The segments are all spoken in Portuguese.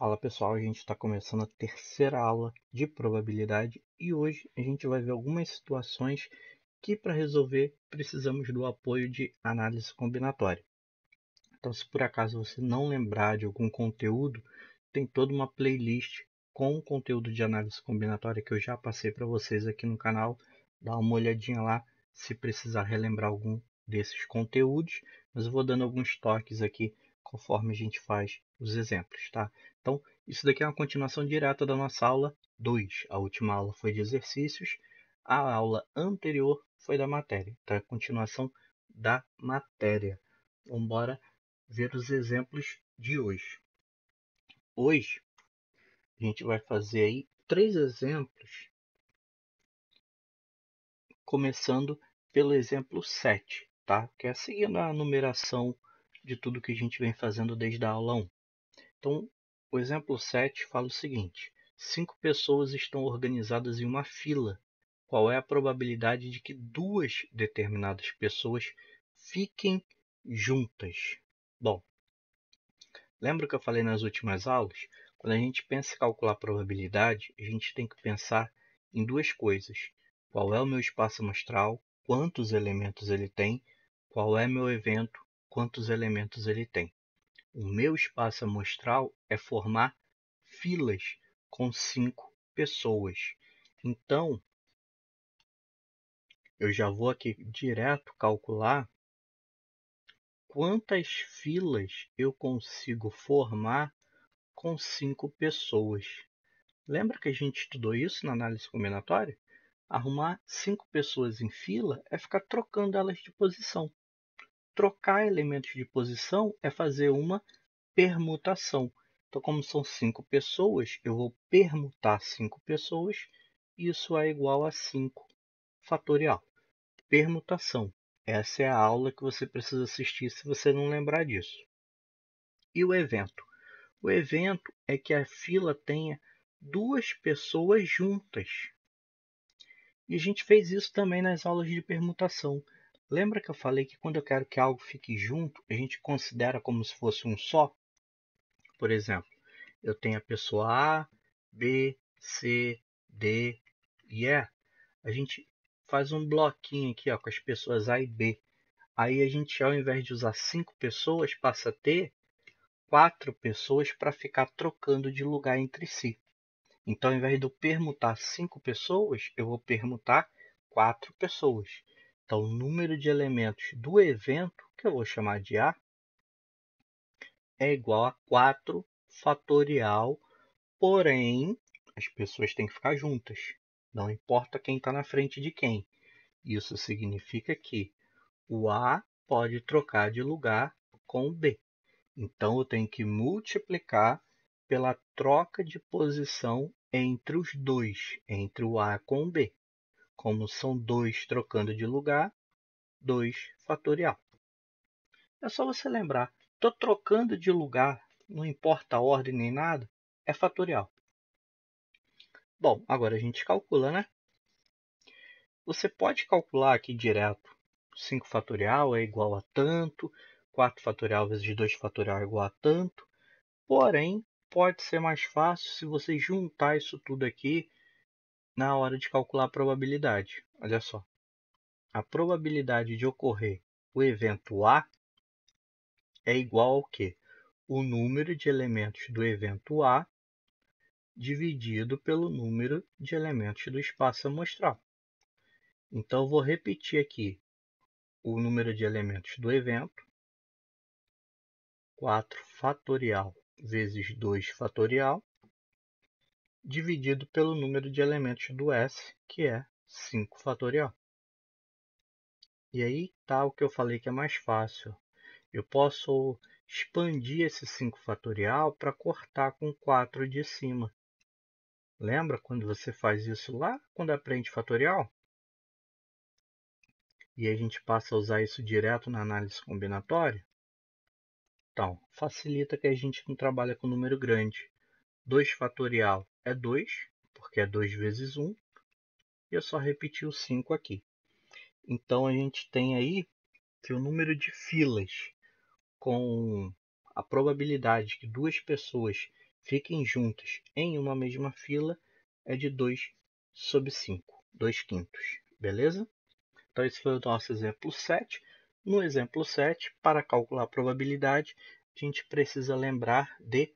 Fala pessoal, a gente está começando a terceira aula de probabilidade e hoje a gente vai ver algumas situações que para resolver precisamos do apoio de análise combinatória. Então, se por acaso você não lembrar de algum conteúdo, tem toda uma playlist com conteúdo de análise combinatória que eu já passei para vocês aqui no canal. Dá uma olhadinha lá se precisar relembrar algum desses conteúdos, mas eu vou dando alguns toques aqui conforme a gente faz os exemplos, tá? Então, isso daqui é uma continuação direta da nossa aula 2. A última aula foi de exercícios, a aula anterior foi da matéria. Então, é a continuação da matéria. Vamos embora ver os exemplos de hoje. Hoje, a gente vai fazer aí 3 exemplos, começando pelo exemplo 7, tá? Que é seguindo a numeração de tudo que a gente vem fazendo desde a aula 1. Então, o exemplo 7 fala o seguinte: 5 pessoas estão organizadas em uma fila. Qual é a probabilidade de que 2 determinadas pessoas fiquem juntas? Bom, lembra que eu falei nas últimas aulas? Quando a gente pensa em calcular probabilidade, a gente tem que pensar em duas coisas. Qual é o meu espaço amostral? Quantos elementos ele tem? Qual é meu evento? Quantos elementos ele tem? O meu espaço amostral é formar filas com 5 pessoas. Então, eu já vou aqui direto calcular quantas filas eu consigo formar com 5 pessoas. Lembra que a gente estudou isso na análise combinatória? Arrumar 5 pessoas em fila é ficar trocando elas de posição. Trocar elementos de posição é fazer uma permutação. Então, como são 5 pessoas, eu vou permutar 5 pessoas. Isso é igual a 5 fatorial. Permutação. Essa é a aula que você precisa assistir se você não lembrar disso. E o evento? O evento é que a fila tenha 2 pessoas juntas. E a gente fez isso também nas aulas de permutação. Lembra que eu falei que quando eu quero que algo fique junto, a gente considera como se fosse um só? Por exemplo, eu tenho a pessoa A, B, C, D e E. A gente faz um bloquinho aqui ó, com as pessoas A e B. Aí a gente, ao invés de usar 5 pessoas, passa a ter 4 pessoas para ficar trocando de lugar entre si. Então, ao invés de eu permutar 5 pessoas, eu vou permutar 4 pessoas. Então, o número de elementos do evento, que eu vou chamar de A, é igual a 4 fatorial, porém, as pessoas têm que ficar juntas. Não importa quem está na frente de quem. Isso significa que o A pode trocar de lugar com o B. Então, eu tenho que multiplicar pela troca de posição entre os dois, entre o A com o B. Como são 2 trocando de lugar, 2 fatorial. É só você lembrar, estou trocando de lugar, não importa a ordem nem nada, é fatorial. Bom, agora a gente calcula, né? Você pode calcular aqui direto. 5 fatorial é igual a tanto, 4 fatorial vezes 2 fatorial é igual a tanto. Porém, pode ser mais fácil se você juntar isso tudo aqui na hora de calcular a probabilidade. Olha só, a probabilidade de ocorrer o evento A é igual ao quê? O número de elementos do evento A dividido pelo número de elementos do espaço amostral. Então, eu vou repetir aqui o número de elementos do evento, 4 fatorial vezes 2 fatorial, dividido pelo número de elementos do S, que é 5 fatorial. E aí está o que eu falei que é mais fácil. Eu posso expandir esse 5 fatorial para cortar com 4 de cima. Lembra quando você faz isso lá, quando aprende fatorial? E a gente passa a usar isso direto na análise combinatória? Então, facilita que a gente não trabalha com número grande. 2 fatorial é 2, porque é 2 vezes 1. E eu só repeti o 5 aqui. Então, a gente tem aí que o número de filas com a probabilidade que 2 pessoas fiquem juntas em uma mesma fila é de 2/5, 2/5, beleza? Então, esse foi o nosso exemplo 7. No exemplo 7, para calcular a probabilidade, a gente precisa lembrar de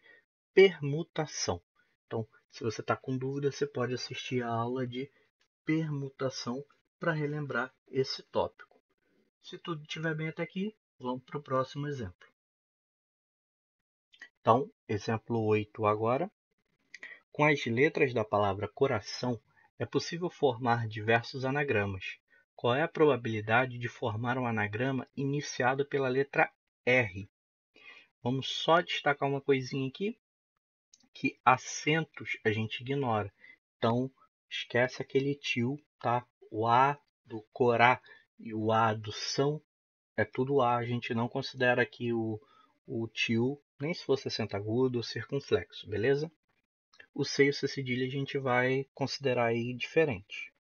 permutação. Então, se você está com dúvida, você pode assistir a aula de permutação para relembrar esse tópico. Se tudo estiver bem até aqui, vamos para o próximo exemplo. Então, exemplo 8 agora. Com as letras da palavra coração, é possível formar diversos anagramas. Qual é a probabilidade de formar um anagrama iniciado pela letra R? Vamos só destacar uma coisinha aqui, que acentos a gente ignora. Então, esquece aquele tio, tá? O A do corá e o A do são é tudo A. A gente não considera aqui o tio, nem se fosse acento agudo ou circunflexo, beleza? O C e o C cedilha a gente vai considerar aí diferente.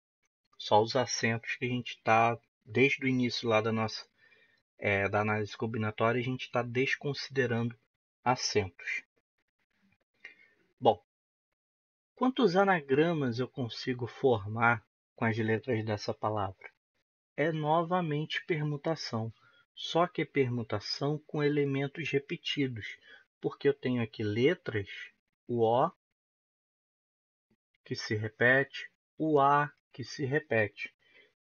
Só os acentos que a gente está, desde o início lá da nossa da análise combinatória, a gente está desconsiderando acentos. Bom, quantos anagramas eu consigo formar com as letras dessa palavra? É novamente permutação, só que é permutação com elementos repetidos, porque eu tenho aqui letras, o O, que se repete, o A, que se repete.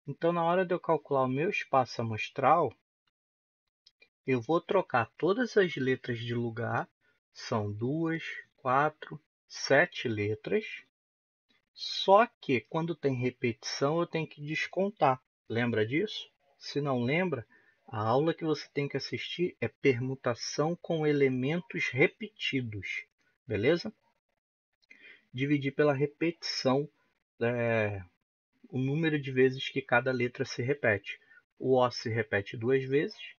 Então, na hora de eu calcular o meu espaço amostral, eu vou trocar todas as letras de lugar, são 2, 4, 7 letras, só que quando tem repetição eu tenho que descontar. Lembra disso? Se não lembra, a aula que você tem que assistir é permutação com elementos repetidos, beleza? Dividir pela repetição o número de vezes que cada letra se repete. O O se repete 2 vezes,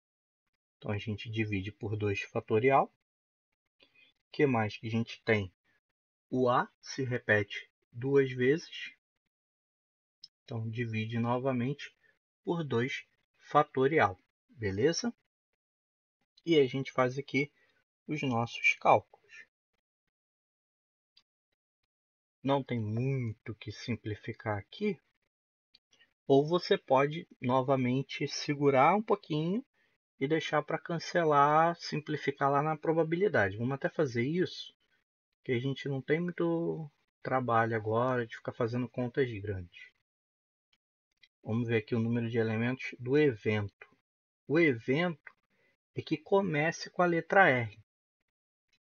então a gente divide por 2 fatorial. O que mais que a gente tem? O A se repete 2 vezes, então divide novamente por 2 fatorial, beleza? E a gente faz aqui os nossos cálculos. Não tem muito que simplificar aqui, ou você pode novamente segurar um pouquinho e deixar para cancelar, simplificar lá na probabilidade. Vamos até fazer isso, que a gente não tem muito trabalho agora de ficar fazendo contas grandes. Vamos ver aqui o número de elementos do evento. O evento é que comece com a letra R.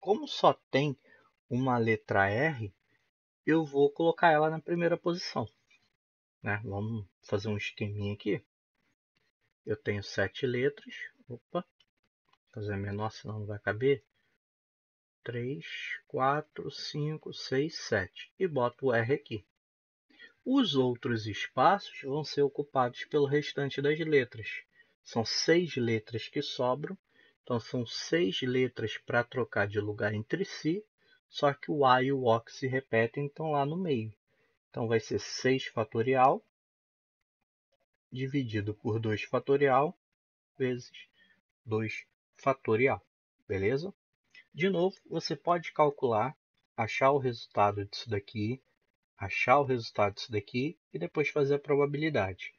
Como só tem uma letra R, eu vou colocar ela na primeira posição. Né? Vamos fazer um esqueminha aqui. Eu tenho 7 letras. Opa, vou fazer menor, senão não vai caber. 3, 4, 5, 6, 7. E boto o R aqui. Os outros espaços vão ser ocupados pelo restante das letras. São 6 letras que sobram. Então, são 6 letras para trocar de lugar entre si. Só que o A e o O que se repetem estão lá no meio. Então, vai ser 6 fatorial dividido por 2 fatorial vezes 2 fatorial. Beleza? De novo, você pode calcular, achar o resultado disso daqui, achar o resultado disso daqui e depois fazer a probabilidade.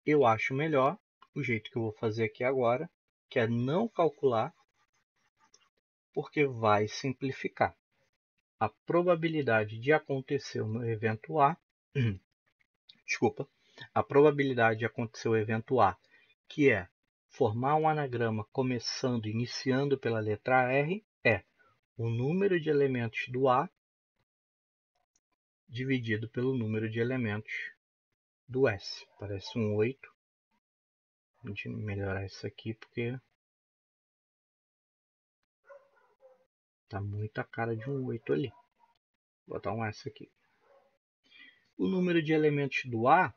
Eu acho melhor o jeito que eu vou fazer aqui agora, que é não calcular, porque vai simplificar. A probabilidade de acontecer no evento A, desculpa, a probabilidade de acontecer o evento A, que é formar um anagrama começando, iniciando pela letra R, é o número de elementos do A dividido pelo número de elementos do S. Parece um 8. Vou melhorar isso aqui porque tá muita cara de um 8 ali. Vou botar um S aqui. O número de elementos do A,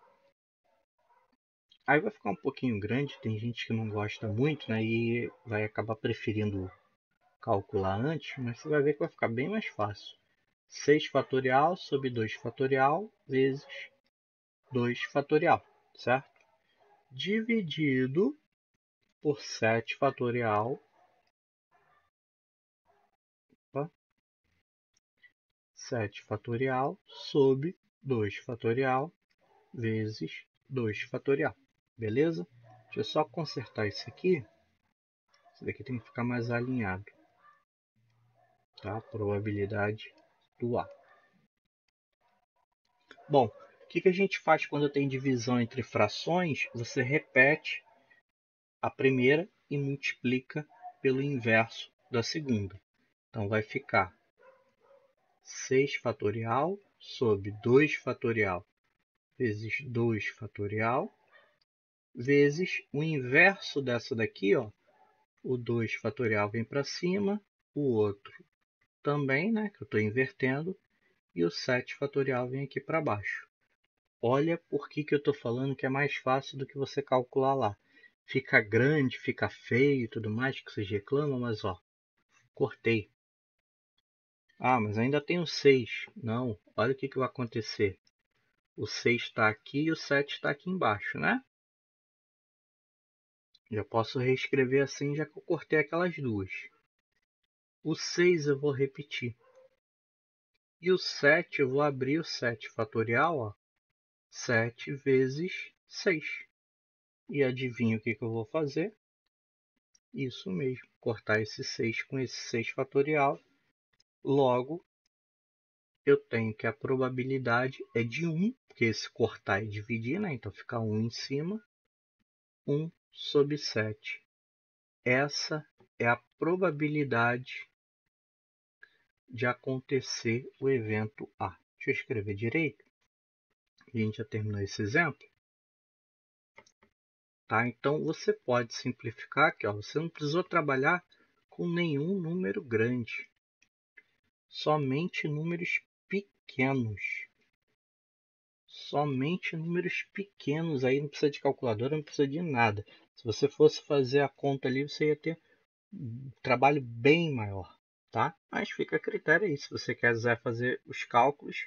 aí vai ficar um pouquinho grande, tem gente que não gosta muito, né? E vai acabar preferindo calcular antes, mas você vai ver que vai ficar bem mais fácil. 6 fatorial sobre 2 fatorial vezes 2 fatorial, certo? Dividido por 7 fatorial 7 fatorial sobre 2 fatorial vezes 2 fatorial. Beleza? Deixa eu só consertar isso aqui. Isso daqui tem que ficar mais alinhado. Tá? Probabilidade do A. Bom, o que a gente faz quando tem divisão entre frações? Você repete a primeira e multiplica pelo inverso da segunda. Então, vai ficar 6 fatorial sobre 2 fatorial vezes 2 fatorial vezes o inverso dessa daqui, ó. O 2 fatorial vem para cima, o outro também, né, que eu estou invertendo, e o 7 fatorial vem aqui para baixo. Olha por que eu estou falando que é mais fácil do que você calcular lá. Fica grande, fica feio e tudo mais, que vocês reclamam, mas ó, cortei. Ah, mas ainda tem o 6. Não, olha o que vai acontecer. O 6 está aqui e o 7 está aqui embaixo, né? Já posso reescrever assim, já que eu cortei aquelas duas. O 6 eu vou repetir. E o 7 eu vou abrir o 7 fatorial, ó. 7 vezes 6. E adivinha o que eu vou fazer? Isso mesmo, cortar esse 6 com esse 6 fatorial. Logo, eu tenho que a probabilidade é de 1, porque esse cortar é dividir, né? Então fica 1 em cima. 1 sobre 7. Essa é a probabilidade de acontecer o evento A. Deixa eu escrever direito. A gente já terminou esse exemplo. Tá? Então, você pode simplificar aqui. Ó, você não precisou trabalhar com nenhum número grande. Somente números pequenos. Somente números pequenos. Aí não precisa de calculadora, não precisa de nada. Se você fosse fazer a conta ali, você ia ter um trabalho bem maior. Tá? Mas fica a critério aí, se você quiser fazer os cálculos,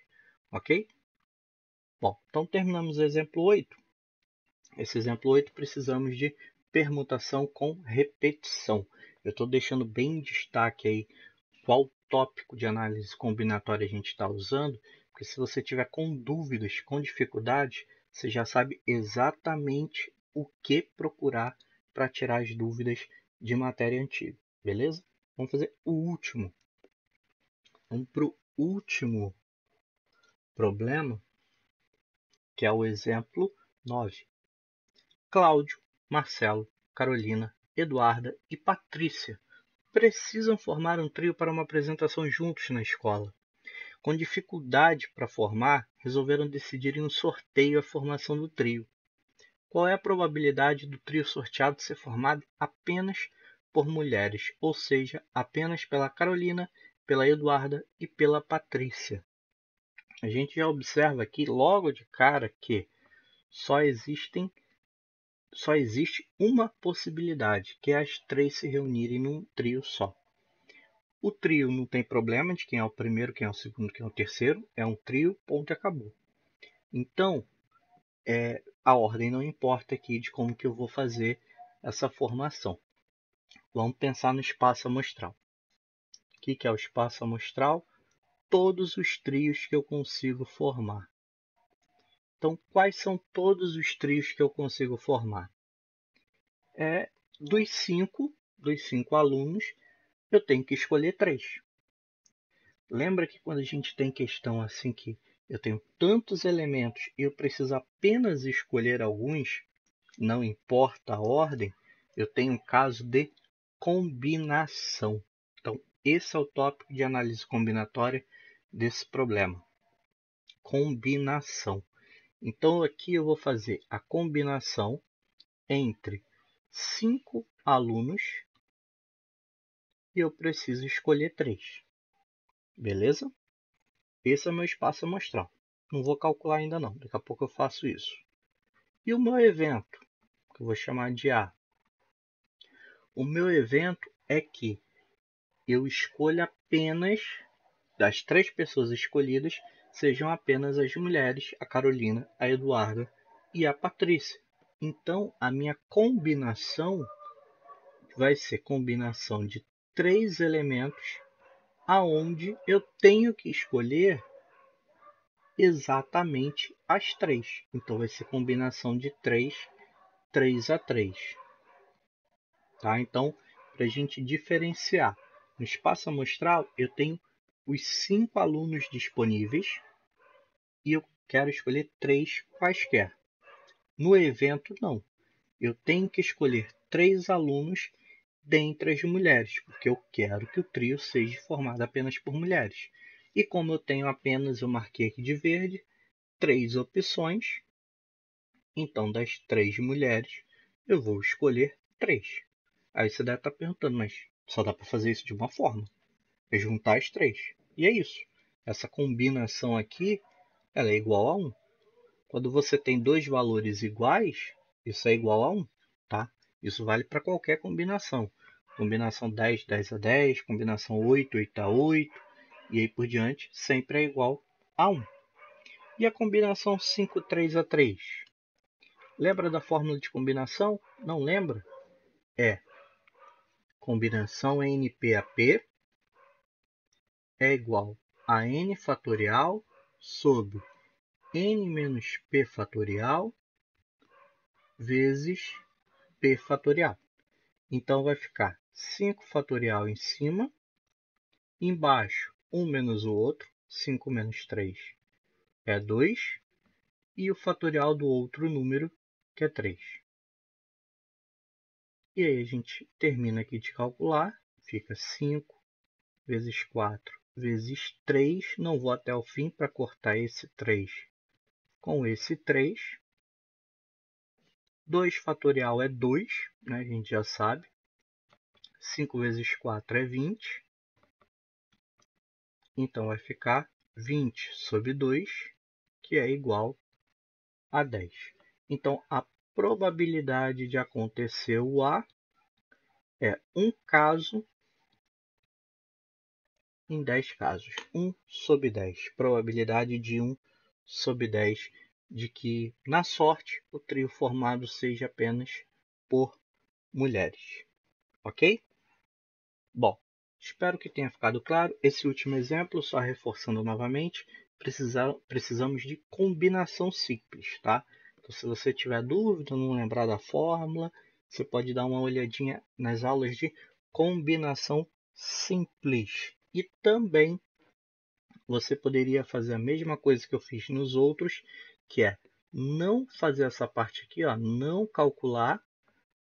ok? Bom, então terminamos o exemplo 8. Esse exemplo 8 precisamos de permutação com repetição. Eu estou deixando bem em destaque aí qual tópico de análise combinatória a gente está usando, porque se você tiver com dúvidas, com dificuldades, você já sabe exatamente o que procurar para tirar as dúvidas de matéria antiga, beleza? Vamos fazer o último. Vamos para o último problema, que é o exemplo 9. Cláudio, Marcelo, Carolina, Eduarda e Patrícia precisam formar um trio para uma apresentação juntos na escola. Com dificuldade para formar, resolveram decidir em um sorteio a formação do trio. Qual é a probabilidade do trio sorteado ser formado apenas por mulheres, ou seja, apenas pela Carolina, pela Eduarda e pela Patrícia? A gente já observa aqui logo de cara que só existe uma possibilidade, que é as três se reunirem num trio só. O trio não tem problema de quem é o primeiro, quem é o segundo, quem é o terceiro. É um trio, ponto e acabou. Então, a ordem não importa aqui de como que eu vou fazer essa formação. Vamos pensar no espaço amostral. O que é o espaço amostral? Todos os trios que eu consigo formar. Então, quais são todos os trios que eu consigo formar? Dos cinco alunos, eu tenho que escolher 3. Lembra que quando a gente tem questão assim que eu tenho tantos elementos e eu preciso apenas escolher alguns, não importa a ordem, eu tenho um caso de combinação. Então, esse é o tópico de análise combinatória desse problema. Combinação. Então, aqui eu vou fazer a combinação entre 5 alunos e eu preciso escolher 3. Beleza? Esse é o meu espaço amostral. Não vou calcular ainda não, daqui a pouco eu faço isso. E o meu evento, que eu vou chamar de A. O meu evento é que eu escolho apenas, das 3 pessoas escolhidas, sejam apenas as mulheres, a Carolina, a Eduarda e a Patrícia. Então, a minha combinação vai ser combinação de 3 elementos aonde eu tenho que escolher exatamente as 3. Então, vai ser combinação de 3, 3 a 3. Tá? Então, para a gente diferenciar, no espaço amostral eu tenho os 5 alunos disponíveis e eu quero escolher 3 quaisquer. No evento, não. Eu tenho que escolher 3 alunos dentre as mulheres, porque eu quero que o trio seja formado apenas por mulheres. E como eu tenho apenas, eu marquei aqui de verde, 3 opções, então das 3 mulheres eu vou escolher 3. Aí você deve estar perguntando, mas só dá para fazer isso de uma forma, é juntar as 3. E é isso. Essa combinação aqui, ela é igual a 1. Quando você tem dois valores iguais, isso é igual a 1, tá? Isso vale para qualquer combinação. Combinação 10, 10 a 10, combinação 8, 8 a 8, e aí por diante, sempre é igual a 1. E a combinação 5, 3 a 3? Lembra da fórmula de combinação? Não lembra? É combinação NP-AP é igual a n fatorial sobre n menos p fatorial vezes p fatorial. Então, vai ficar 5 fatorial em cima, embaixo um menos o outro, 5 menos 3 é 2, e o fatorial do outro número, que é 3. E aí a gente termina aqui de calcular, fica 5 vezes 4 vezes 3, não vou até o fim para cortar esse 3 com esse 3. 2 fatorial é 2, né? A gente já sabe. 5 vezes 4 é 20. Então, vai ficar 20 sobre 2, que é igual a 10. Então, a probabilidade de acontecer o A é um caso em 10 casos. 1 sobre 10. Probabilidade de 1 sobre 10 de que, na sorte, o trio formado seja apenas por mulheres. Ok? Bom, espero que tenha ficado claro. Esse último exemplo, só reforçando novamente, precisamos de combinação simples, tá? Então, se você tiver dúvida, não lembrar da fórmula, você pode dar uma olhadinha nas aulas de combinação simples. E também você poderia fazer a mesma coisa que eu fiz nos outros, que é não fazer essa parte aqui, ó, não calcular,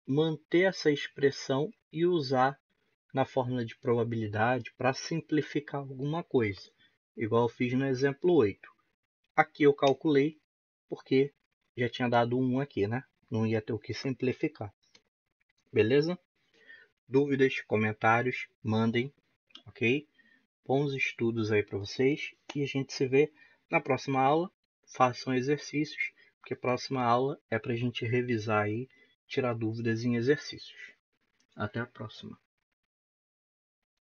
manter essa expressão e usar na fórmula de probabilidade para simplificar alguma coisa, igual eu fiz no exemplo 8. Aqui eu calculei porque já tinha dado 1 aqui, né? Não ia ter o que simplificar. Beleza? Dúvidas, comentários, mandem, ok? Bons estudos aí para vocês e a gente se vê na próxima aula. Façam exercícios, porque a próxima aula é para a gente revisar aí, tirar dúvidas em exercícios. Até a próxima.